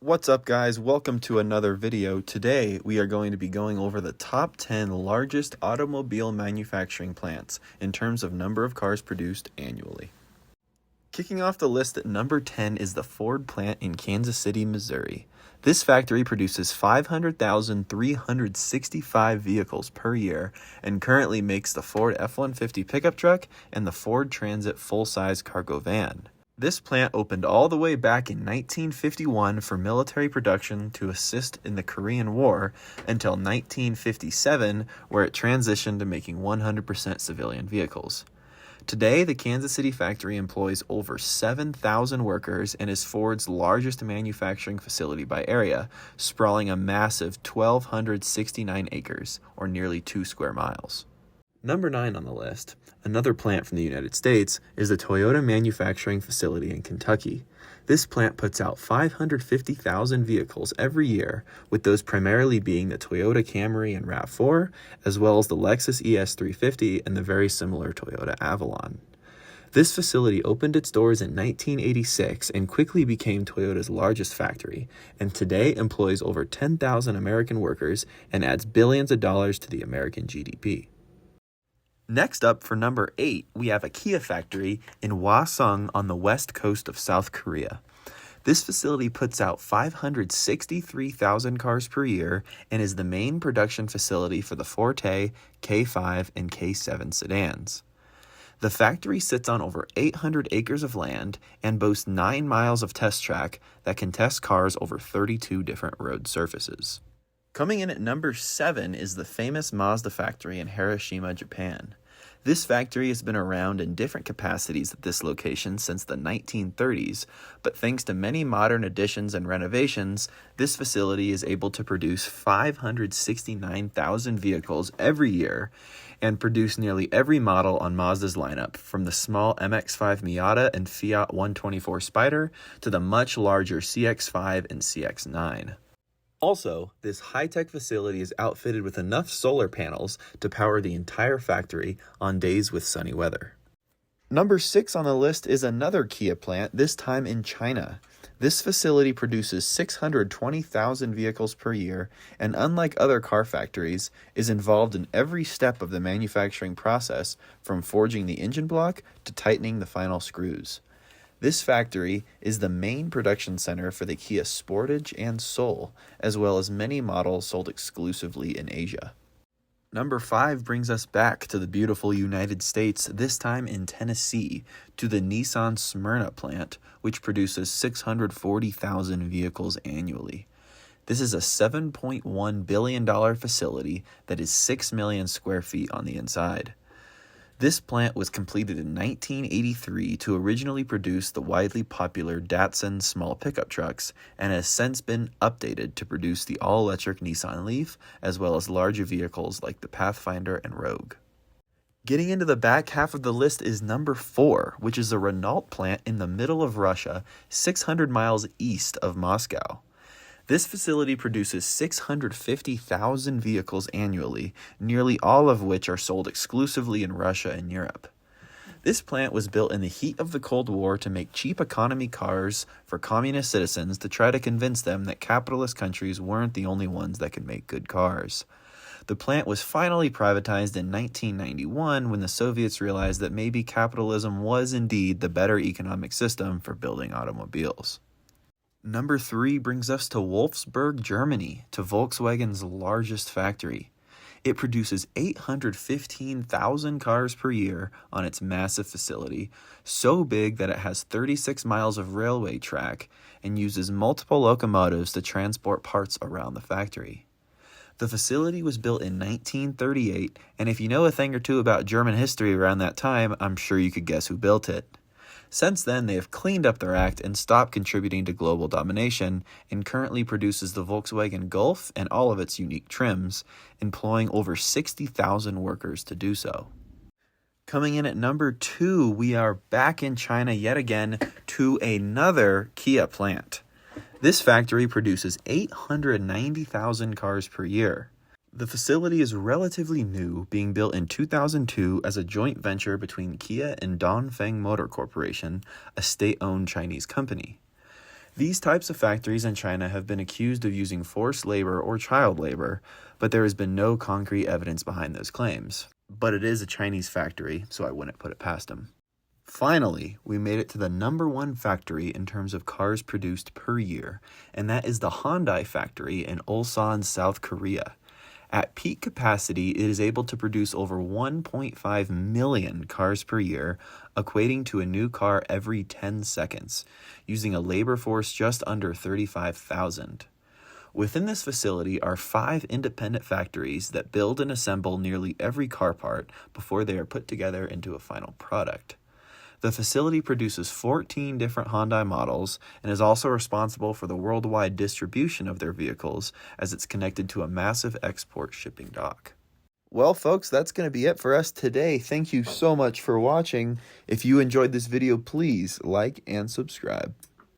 What's up guys, welcome to another video. Today we are going to be going over the top 10 largest automobile manufacturing plants in terms of number of cars produced annually. Kicking off the list at number 10 is the Ford plant in Kansas City, Missouri. This factory produces 500,365 vehicles per year and currently makes the Ford F-150 pickup truck and the Ford Transit full-size cargo van. This plant opened all the way back in 1951 for military production to assist in the Korean War until 1957, where it transitioned to making 100% civilian vehicles. Today, the Kansas City factory employs over 7,000 workers and is Ford's largest manufacturing facility by area, sprawling a massive 1,269 acres, or nearly 2 square miles. Number 9 on the list, another plant from the United States, is the Toyota manufacturing facility in Kentucky. This plant puts out 550,000 vehicles every year, with those primarily being the Toyota Camry and RAV4, as well as the Lexus ES350 and the very similar Toyota Avalon. This facility opened its doors in 1986 and quickly became Toyota's largest factory, and today employs over 10,000 American workers and adds billions of dollars to the American GDP. Next up, for number 8, we have a Kia factory in Hwaseong on the west coast of South Korea. This facility puts out 563,000 cars per year and is the main production facility for the Forte, K5, and K7 sedans. The factory sits on over 800 acres of land and boasts 9 miles of test track that can test cars over 32 different road surfaces. Coming in at number 7 is the famous Mazda factory in Hiroshima, Japan. This factory has been around in different capacities at this location since the 1930s, but thanks to many modern additions and renovations, this facility is able to produce 569,000 vehicles every year and produce nearly every model on Mazda's lineup, from the small MX-5 Miata and Fiat 124 Spider to the much larger CX-5 and CX-9. Also, this high-tech facility is outfitted with enough solar panels to power the entire factory on days with sunny weather. Number 6 on the list is another Kia plant, this time in China. This facility produces 620,000 vehicles per year and, unlike other car factories, is involved in every step of the manufacturing process, from forging the engine block to tightening the final screws. This factory is the main production center for the Kia Sportage and Soul, as well as many models sold exclusively in Asia. Number 5 brings us back to the beautiful United States, this time in Tennessee, to the Nissan Smyrna plant, which produces 640,000 vehicles annually. This is a $7.1 billion facility that is 6 million square feet on the inside. This plant was completed in 1983 to originally produce the widely popular Datsun small pickup trucks and has since been updated to produce the all-electric Nissan Leaf, as well as larger vehicles like the Pathfinder and Rogue. Getting into the back half of the list is number 4, which is a Renault plant in the middle of Russia, 600 miles east of Moscow. This facility produces 650,000 vehicles annually, nearly all of which are sold exclusively in Russia and Europe. This plant was built in the heat of the Cold War to make cheap economy cars for communist citizens to try to convince them that capitalist countries weren't the only ones that could make good cars. The plant was finally privatized in 1991 when the Soviets realized that maybe capitalism was indeed the better economic system for building automobiles. Number 3 brings us to Wolfsburg, Germany, to Volkswagen's largest factory. It produces 815,000 cars per year on its massive facility, so big that it has 36 miles of railway track and uses multiple locomotives to transport parts around the factory. The facility was built in 1938, and if you know a thing or two about German history around that time, I'm sure you could guess who built it. Since then, they have cleaned up their act and stopped contributing to global domination, and currently produces the Volkswagen Golf and all of its unique trims, employing over 60,000 workers to do so. Coming in at number 2, we are back in China yet again to another Kia plant. This factory produces 890,000 cars per year. The facility is relatively new, being built in 2002 as a joint venture between Kia and Dongfeng Motor Corporation, a state-owned Chinese company. These types of factories in China have been accused of using forced labor or child labor, but there has been no concrete evidence behind those claims. But it is a Chinese factory, so I wouldn't put it past them. Finally, we made it to the #1 factory in terms of cars produced per year, and that is the Hyundai factory in Ulsan, South Korea. At peak capacity, it is able to produce over 1.5 million cars per year, equating to a new car every 10 seconds, using a labor force just under 35,000. Within this facility are 5 independent factories that build and assemble nearly every car part before they are put together into a final product. The facility produces 14 different Hyundai models and is also responsible for the worldwide distribution of their vehicles, as it's connected to a massive export shipping dock. Well, folks, that's going to be it for us today. Thank you so much for watching. If you enjoyed this video, please like and subscribe.